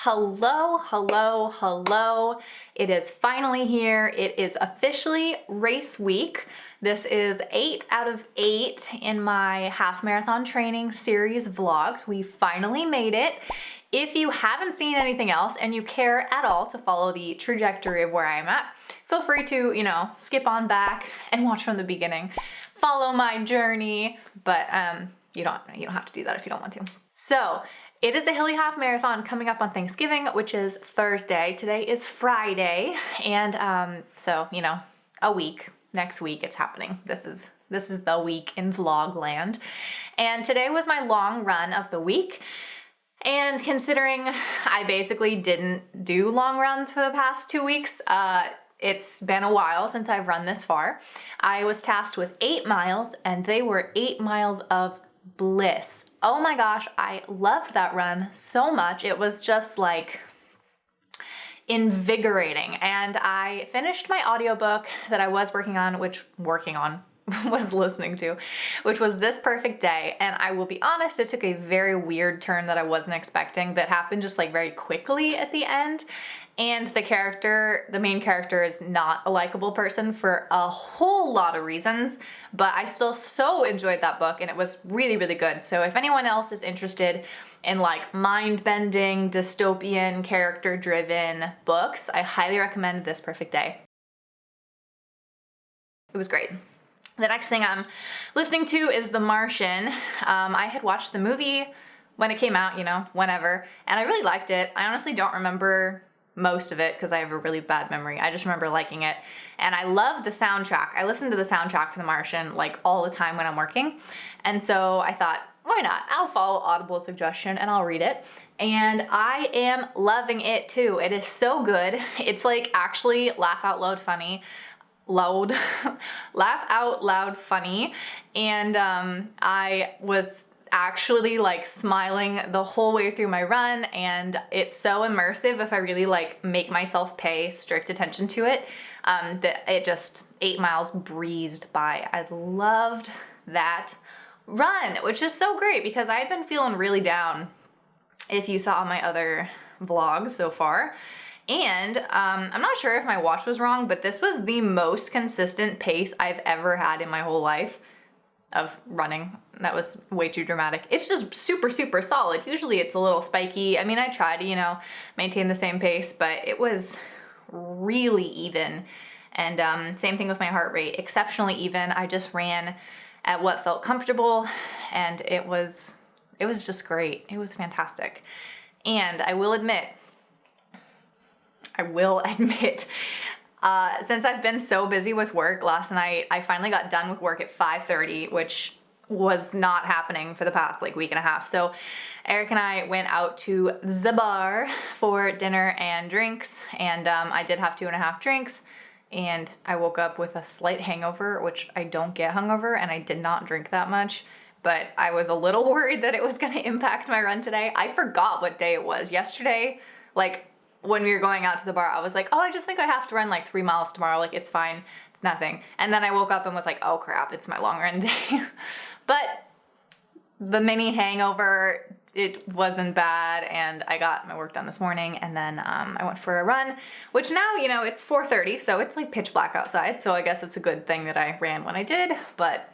Hello, hello, hello. It is finally here. It is officially race week. This is 8 out of 8 in my half marathon training series vlogs. We finally made it. If you haven't seen anything else and you care at all to follow the trajectory of where I'm at, feel free to, skip on back and watch from the beginning. Follow my journey, but you don't have to do that if you don't want to. So, it is a Hilly half marathon coming up on Thanksgiving, which is Thursday. Today is Friday, and so a week. Next week it's happening. This is the week in vlog land, and today was my long run of the week. And considering I basically didn't do long runs for the past 2 weeks, it's been a while since I've run this far. I was tasked with 8 miles, and they were 8 miles of bliss. Oh my gosh, I loved that run so much. It was just like invigorating. And I finished my audiobook that I was was listening to, which was This Perfect Day. And I will be honest, it took a very weird turn that I wasn't expecting that happened just like very quickly at the end. And the main character is not a likable person for a whole lot of reasons, but I still so enjoyed that book, and it was really, really good. So if anyone else is interested in like mind-bending, dystopian, character-driven books, I highly recommend This Perfect Day. It was great. The next thing I'm listening to is The Martian. I had watched the movie when it came out, whenever, and I really liked it. I honestly don't remember most of it because I have a really bad memory. I just remember liking it, and I love the soundtrack. I listen to the soundtrack for The Martian like all the time when I'm working, and so I thought, why not? I'll follow Audible's suggestion and I'll read it, and I am loving it too. It is so good. It's like actually laugh out loud funny, and I was actually like smiling the whole way through my run, and it's so immersive if I really like make myself pay strict attention to it, that it just 8 miles breezed by. I loved that run, which is so great because I had been feeling really down if you saw my other vlogs so far. And I'm not sure if my watch was wrong, but this was the most consistent pace I've ever had in my whole life of running. That was way too dramatic. It's just super, super solid. Usually it's a little spiky. I mean, I try to, maintain the same pace, but it was really even. And same thing with my heart rate, exceptionally even. I just ran at what felt comfortable, and it was just great. It was fantastic. And I will admit, since I've been so busy with work, last night I finally got done with work at 5:30, which was not happening for the past week and a half. So Eric and I went out to the bar for dinner and drinks, and I did have 2.5 drinks, and I woke up with a slight hangover, which I don't get hungover, and I did not drink that much. But I was a little worried that it was going to impact my run today. I forgot what day it was. Yesterday, when we were going out to the bar, I was like, oh, I just think I have to run 3 miles tomorrow. It's fine. It's nothing. And then I woke up and was like, oh crap, it's my long run day. But the mini hangover, it wasn't bad, and I got my work done this morning, and then I went for a run, which now, it's 4:30, so it's pitch black outside, so I guess it's a good thing that I ran when I did, but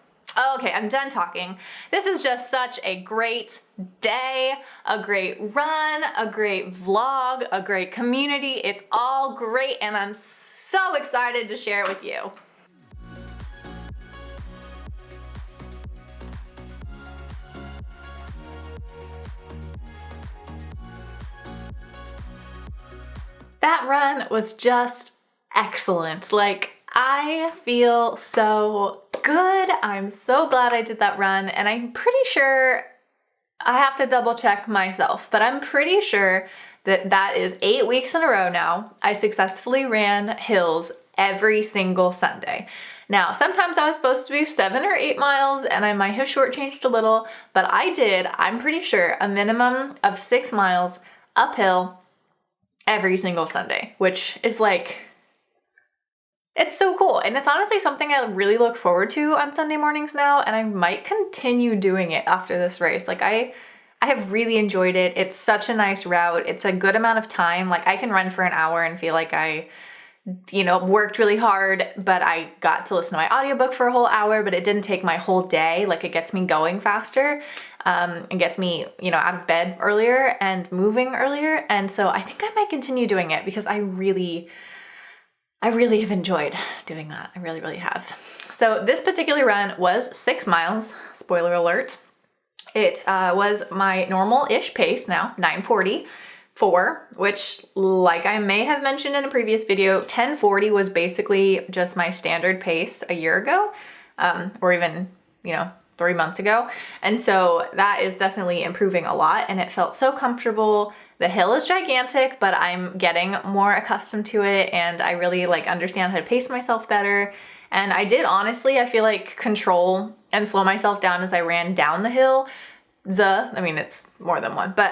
okay, I'm done talking. This is just such a great day, a great run, a great vlog, a great community. It's all great, and I'm so excited to share it with you. That run was just excellent. I feel so good. I'm so glad I did that run, and I'm pretty sure, I have to double check myself, but I'm pretty sure that is 8 weeks in a row now. I successfully ran hills every single Sunday. Now, sometimes I was supposed to be 7 or 8 miles, and I might have shortchanged a little, but I did, I'm pretty sure, a minimum of 6 miles uphill every single Sunday, which is it's so cool. And it's honestly something I really look forward to on Sunday mornings now, and I might continue doing it after this race. I I have really enjoyed it. It's such a nice route. It's a good amount of time. Like I can run for an hour and feel like I worked really hard, but I got to listen to my audiobook for a whole hour, but it didn't take my whole day. Like it gets me going faster, and gets me, out of bed earlier and moving earlier. And so I think I might continue doing it because I really have enjoyed doing that. I really, really have. So this particular run was 6 miles, spoiler alert. It was my normal-ish pace now, 9:44, which, like I may have mentioned in a previous video, 10:40 was basically just my standard pace a year ago, or even, 3 months ago. And so that is definitely improving a lot, and it felt so comfortable. The hill is gigantic, but I'm getting more accustomed to it, and I really understand how to pace myself better. And I did honestly, I feel like, control and slow myself down as I ran down the hill. It's more than one, but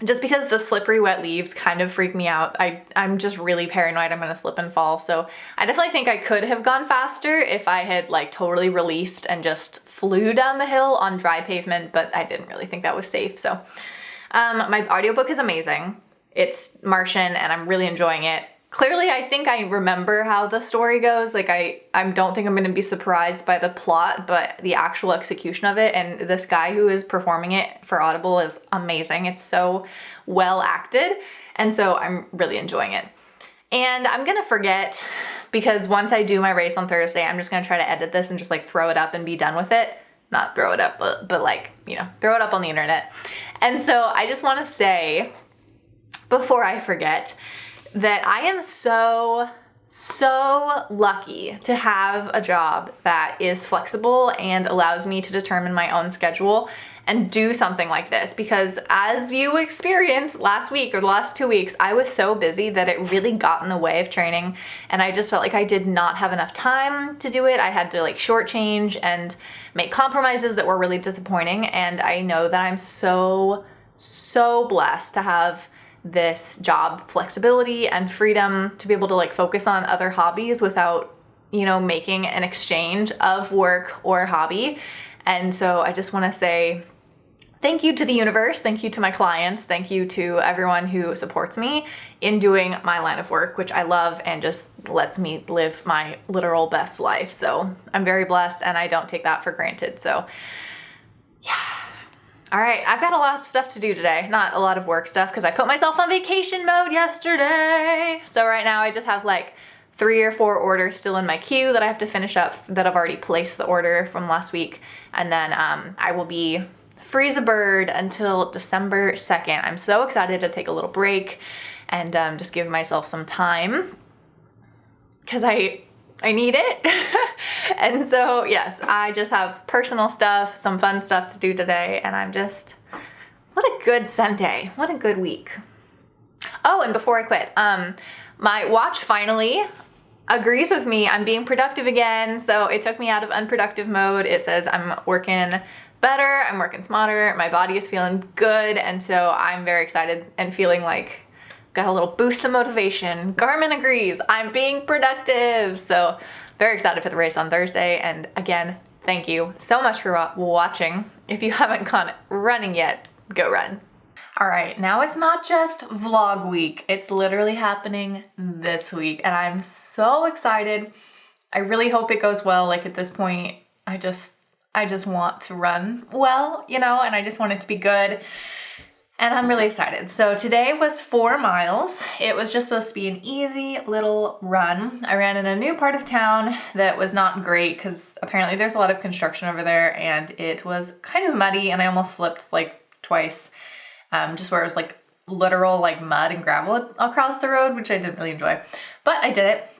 just because the slippery wet leaves kind of freak me out. I'm just really paranoid I'm gonna slip and fall. So I definitely think I could have gone faster if I had totally released and just flew down the hill on dry pavement, but I didn't really think that was safe. So my audiobook is amazing. It's Martian and I'm really enjoying it. Clearly, I think I remember how the story goes. I don't think I'm going to be surprised by the plot, but the actual execution of it, and this guy who is performing it for Audible is amazing. It's so well acted, and so I'm really enjoying it. And I'm going to forget, because once I do my race on Thursday, I'm just going to try to edit this and just throw it up and be done with it. Not throw it up, but throw it up on the internet. And so I just want to say, before I forget, that I am so lucky to have a job that is flexible and allows me to determine my own schedule and do something like this, because as you experienced last week or the last 2 weeks, I was so busy that it really got in the way of training, and I just felt like I did not have enough time to do it. I had to shortchange and make compromises that were really disappointing, and I know that I'm so blessed to have this job flexibility and freedom to be able to focus on other hobbies without, making an exchange of work or hobby. And so I just want to say thank you to the universe, thank you to my clients, thank you to everyone who supports me in doing my line of work, which I love and just lets me live my literal best life. So I'm very blessed and I don't take that for granted. So yeah. All right, I've got a lot of stuff to do today. Not a lot of work stuff because I put myself on vacation mode yesterday. So right now I just have 3 or 4 orders still in my queue that I have to finish up, that I've already placed the order from last week. And then I will be free as a bird until December 2nd. I'm so excited to take a little break and just give myself some time because I need it. And so, yes, I just have personal stuff, some fun stuff to do today, and what a good Sunday. What a good week. Oh, and before I quit, my watch finally agrees with me. I'm being productive again, so it took me out of unproductive mode. It says I'm working better, I'm working smarter, my body is feeling good, and so I'm very excited and feeling got a little boost of motivation. Garmin agrees, I'm being productive. So very excited for the race on Thursday. And again, thank you so much for watching. If you haven't gone running yet, go run. All right, now it's not just vlog week. It's literally happening this week. And I'm so excited. I really hope it goes well. At this point, I just want to run well, and I just want it to be good. And I'm really excited. So today was 4 miles. It was just supposed to be an easy little run. I ran in a new part of town that was not great because apparently there's a lot of construction over there and it was kind of muddy and I almost slipped twice, just where it was literal mud and gravel across the road, which I didn't really enjoy, but I did it.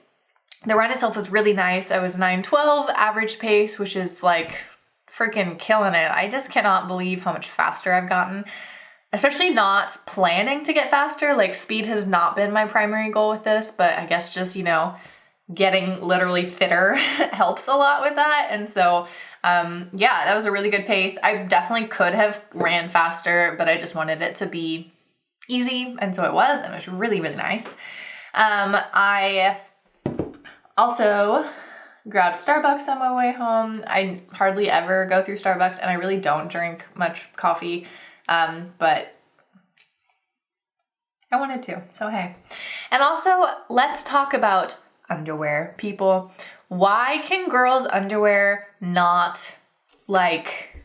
The run itself was really nice. I was 9:12 average pace, which is freaking killing it. I just cannot believe how much faster I've gotten. Especially not planning to get faster. Speed has not been my primary goal with this, but I guess just, getting literally fitter helps a lot with that. And so, yeah, that was a really good pace. I definitely could have ran faster, but I just wanted it to be easy. And so it was, and it was really, really nice. I also grabbed Starbucks on my way home. I hardly ever go through Starbucks, and I really don't drink much coffee. But I wanted to, so hey. And also, let's talk about underwear, people. Why can girls' underwear not, like,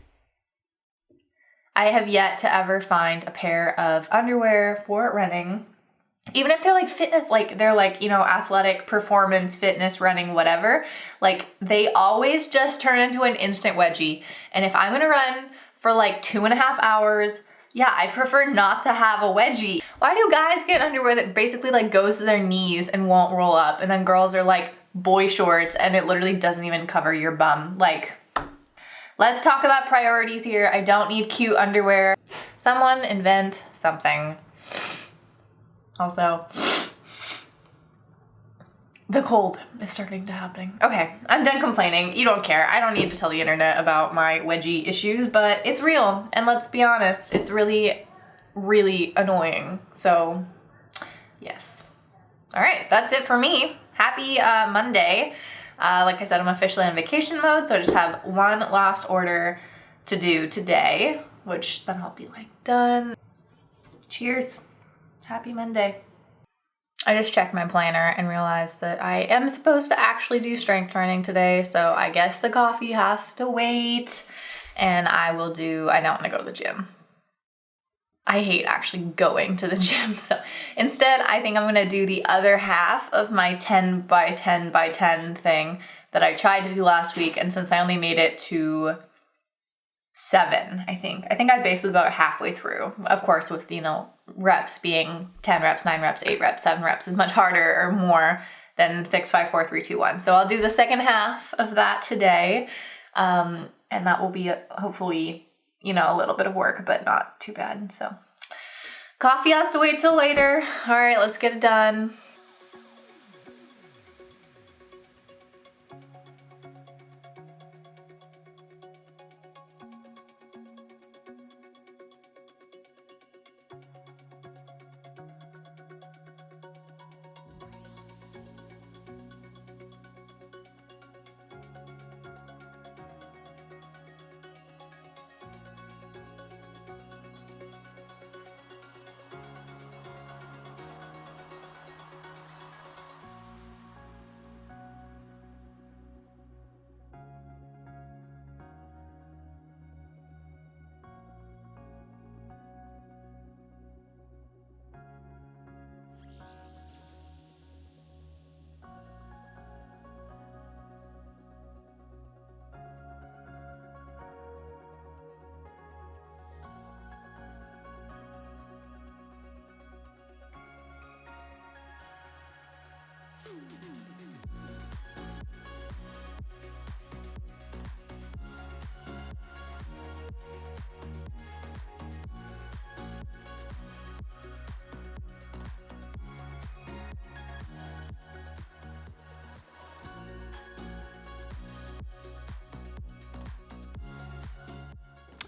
I have yet to ever find a pair of underwear for running, even if they're like fitness, like they're like, you know, athletic performance, fitness, running, whatever, like they always just turn into an instant wedgie. And if I'm gonna run for like 2.5 hours, yeah, I prefer not to have a wedgie. Why do guys get underwear that basically like goes to their knees and won't roll up, and then girls are like boy shorts and it literally doesn't even cover your bum? Like, let's talk about priorities here. I don't need cute underwear. Someone invent something. Also, the cold is starting to happen. Okay, I'm done complaining. You don't care. I don't need to tell the internet about my wedgie issues, but it's real. And let's be honest, it's really, really annoying. So, yes. All right, that's it for me. Happy Monday. Like I said, I'm officially on vacation mode, so I just have one last order to do today, which then I'll be like done. Cheers. Happy Monday. I just checked my planner and realized that I am supposed to actually do strength training today, so I guess the coffee has to wait, and I don't want to go to the gym. I hate actually going to the gym, so instead I think I'm gonna do the other half of my 10 by 10 by 10 thing that I tried to do last week, and since I only made it to 7, I think I basically about halfway through. Of course, with, you know, reps being 10 reps, 9 reps, 8 reps, 7 reps is much harder or more than 6, 5, 4, 3, 2, 1. So I'll do the second half of that today. And that will be hopefully, you know, a little bit of work, but not too bad. So coffee has to wait till later. All right, let's get it done.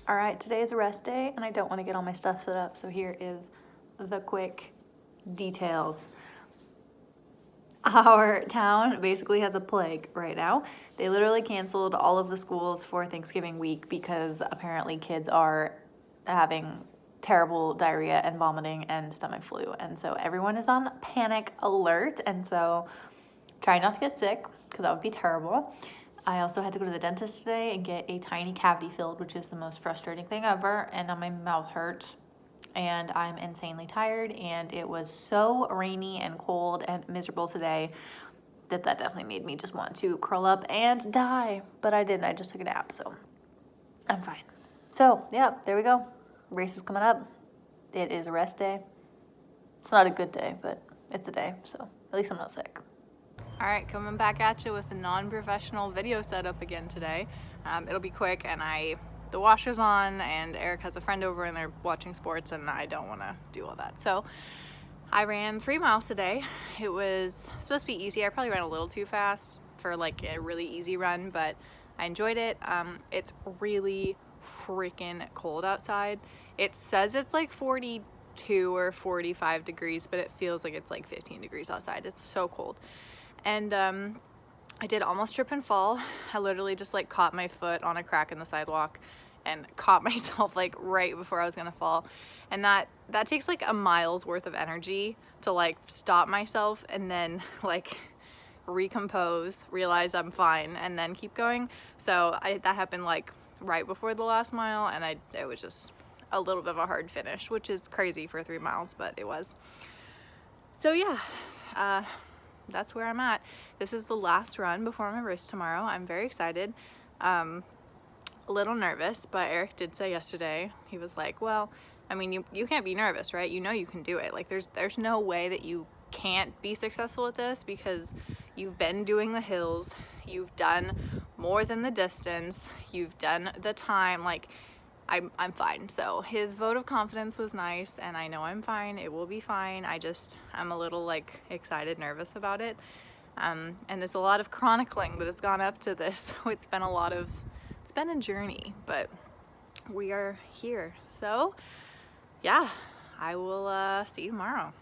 All right, today is a rest day and I don't want to get all my stuff set up, so here is the quick details. Our town basically has a plague right now. They literally canceled all of the schools for Thanksgiving week because apparently kids are having terrible diarrhea and vomiting and stomach flu, and so everyone is on panic alert, and so try not to get sick because that would be terrible. I also had to go to the dentist today and get a tiny cavity filled, which is the most frustrating thing ever, and now my mouth hurts and I'm insanely tired, and it was so rainy and cold and miserable today that definitely made me just want to curl up and die, but I didn't. I just took a nap, so I'm fine. So yeah, there we go. Race is coming up. It is a rest day. It's not a good day, but it's a day, so at least I'm not sick. All right, coming back at you with a non-professional video setup again today. It'll be quick, and the washer's on, and Eric has a friend over, and they're watching sports, and I don't want to do all that. So I ran 3 miles today. It was supposed to be easy. I probably ran a little too fast for like a really easy run, but I enjoyed it. It's really freaking cold outside. It says it's like 42 or 45 degrees, but it feels like it's like 15 degrees outside. It's so cold. And I did almost trip and fall. I literally just like caught my foot on a crack in the sidewalk and caught myself like right before I was gonna fall. And that takes like a mile's worth of energy to like stop myself and then like recompose, realize I'm fine, and then keep going. So that happened like right before the last mile, and it was just a little bit of a hard finish, which is crazy for 3 miles, but it was. So yeah, that's where I'm at. This is the last run before my race tomorrow. I'm very excited. A little nervous, but Eric did say yesterday, he was like, well, I mean, you can't be nervous, right? You know you can do it. Like there's no way that you can't be successful at this because you've been doing the hills, you've done more than the distance, you've done the time, like I'm fine. So his vote of confidence was nice, and I know I'm fine. It will be fine. I'm a little like excited, nervous about it. And it's a lot of chronicling that has gone up to this. So it's been a journey, but we are here. So yeah, I will see you tomorrow.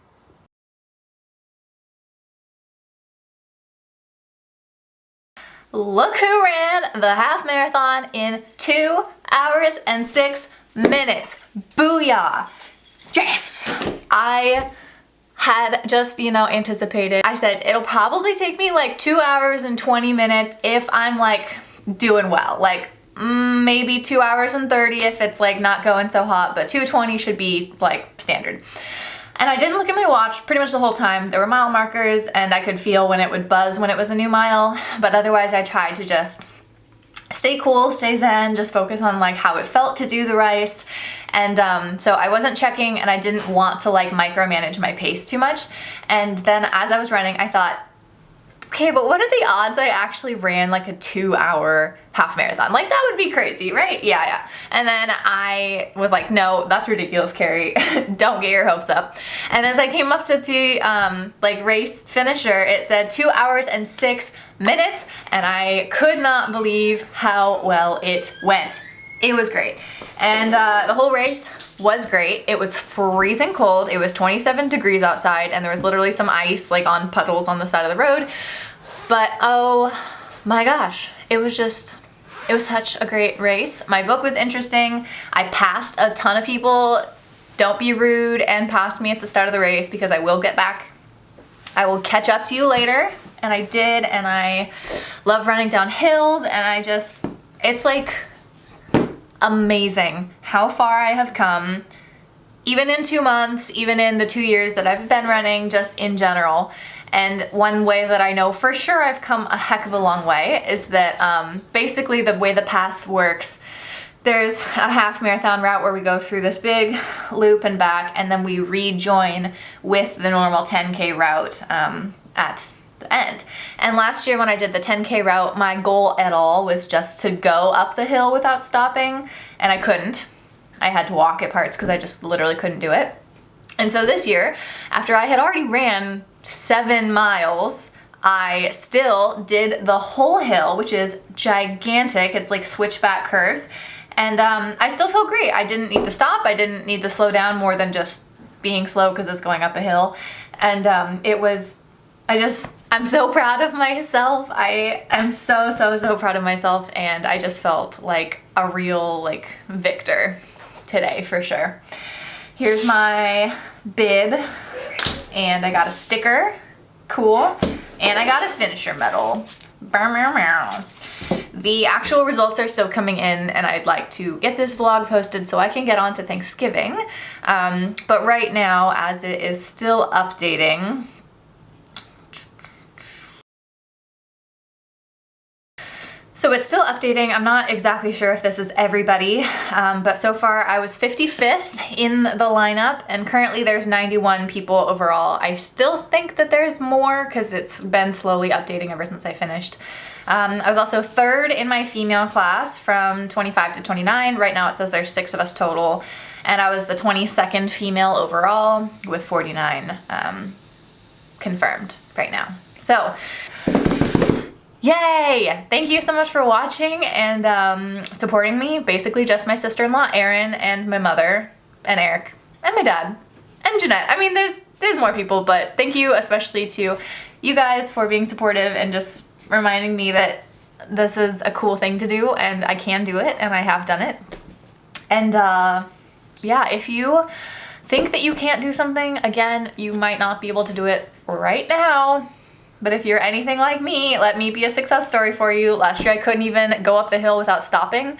Look who ran the half marathon in 2 hours and 6 minutes. Booyah. Yes! I had just, anticipated. I said it'll probably take me like 2 hours and 20 minutes if I'm like doing well. Like maybe 2 hours and 30 if it's like not going so hot, but 2:20 should be like standard. And I didn't look at my watch pretty much the whole time. There were mile markers and I could feel when it would buzz when it was a new mile, but otherwise I tried to just stay cool, stay zen, just focus on like how it felt to do the race. And so I wasn't checking, and I didn't want to like micromanage my pace too much. And then as I was running, I thought, okay, but what are the odds I actually ran like a 2-hour half marathon? Like that would be crazy, right? Yeah. And then I was like, no, that's ridiculous, Carrie. Don't get your hopes up. And as I came up to the like race finisher, it said 2 hours and 6 minutes, and I could not believe how well it went. It was great. And the whole race was great. It was freezing cold. It was 27 degrees outside, and there was literally some ice like on puddles on the side of the road. But oh my gosh, it was such a great race. My book was interesting. I passed a ton of people. Don't be rude and pass me at the start of the race, because I will get back. I will catch up to you later. And I did, and I love running down hills, and it's like amazing how far I have come, even in 2 months, even in the 2 years that I've been running, just in general. And one way that I know for sure I've come a heck of a long way is that basically the way the path works, there's a half marathon route where we go through this big loop and back, and then we rejoin with the normal 10K route at the end. And last year when I did the 10K route, my goal at all was just to go up the hill without stopping, and I couldn't. I had to walk at parts because I just literally couldn't do it. And so this year, after I had already ran 7 miles, I still did the whole hill, which is gigantic. It's like switchback curves. And I still feel great. I didn't need to stop. I didn't need to slow down more than just being slow because it's going up a hill. And I'm so proud of myself. I am so proud of myself, and I just felt like a real like victor today for sure. Here's my bib, and I got a sticker, cool, and I got a finisher medal. The actual results are still coming in, and I'd like to get this vlog posted so I can get on to Thanksgiving. But right now, as it is still updating, so it's still updating. I'm not exactly sure if this is everybody, but so far I was 55th in the lineup, and currently there's 91 people overall. I still think that there's more because it's been slowly updating ever since I finished. I was also 3rd in my female class from 25 to 29. Right now it says there's 6 of us total, and I was the 22nd female overall with 49 confirmed right now. So yay! Thank you so much for watching and supporting me. Basically just my sister-in-law Erin and my mother and Eric and my dad and Jeanette. I mean, there's more people, but thank you especially to you guys for being supportive and just reminding me that this is a cool thing to do and I can do it, and I have done it. And yeah, if you think that you can't do something, again, you might not be able to do it right now. But if you're anything like me, let me be a success story for you. Last year I couldn't even go up the hill without stopping.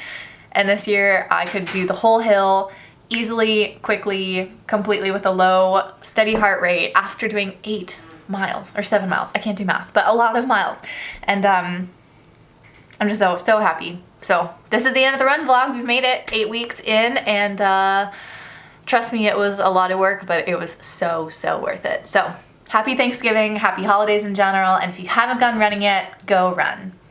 And this year I could do the whole hill easily, quickly, completely with a low, steady heart rate after doing 8 miles or 7 miles. I can't do math, but a lot of miles. And I'm just so happy. So this is the end of the run vlog. We've made it 8 weeks in, and trust me, it was a lot of work, but it was so worth it. So happy Thanksgiving, happy holidays in general, and if you haven't gone running yet, go run.